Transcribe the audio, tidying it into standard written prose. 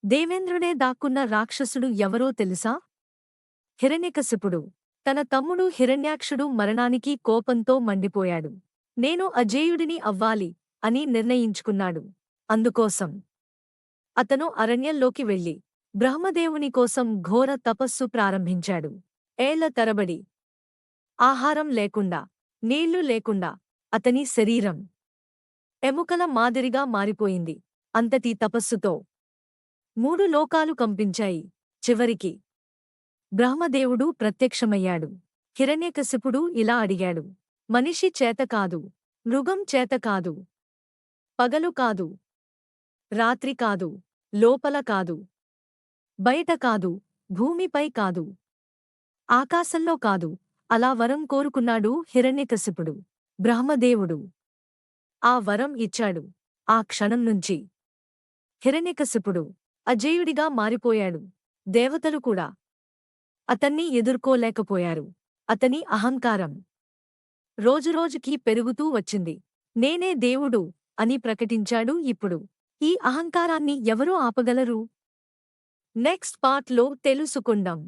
దేవేంద్రుడే దాక్కున్న రాక్షసుడు ఎవరో తెలుసా? హిరణ్యకశిపుడు. తన తమ్ముడు హిరణ్యాక్షుడు మరణానికి కోపంతో మండిపోయాడు. నేను అజేయుడిని అవ్వాలి అని నిర్ణయించుకున్నాడు. అందుకోసం అతను అరణ్యంలోకి వెళ్లి బ్రహ్మదేవుని కోసం ఘోర తపస్సు ప్రారంభించాడు. ఏళ్ల తరబడి ఆహారం లేకుండా, నీళ్లు లేకుండా అతని శరీరం ఎముకల మాదిరిగా మారిపోయింది. అంతటి తపస్సుతో 3 లోకాలు కంపించాయి. చివరికి బ్రహ్మదేవుడు ప్రత్యక్షమయ్యాడు. హిరణ్యకశిపుడు ఇలా అడిగాడు. మనిషి చేత కాదు, మృగం చేత కాదు, పగలు కాదు, రాత్రి కాదు, లోపల కాదు, బయట కాదు, భూమిపై కాదు, ఆకాశంలో కాదు, అలా వరం కోరుకున్నాడు హిరణ్యకశిపుడు. బ్రహ్మదేవుడు ఆ వరం ఇచ్చాడు. ఆ క్షణం నుంచి హిరణ్యకశిపుడు అజేయుడిగా మారిపోయాడు. దేవతలు కూడా అతన్ని ఎదుర్కోలేకపోయారు. అతని అహంకారం రోజురోజుకీ పెరుగుతూ వచ్చింది. నేనే దేవుడు అని ప్రకటించాడు. ఇప్పుడు ఈ అహంకారాన్ని ఎవరు ఆపగలరు? నెక్స్ట్ పార్ట్లో తెలుసుకుందాం.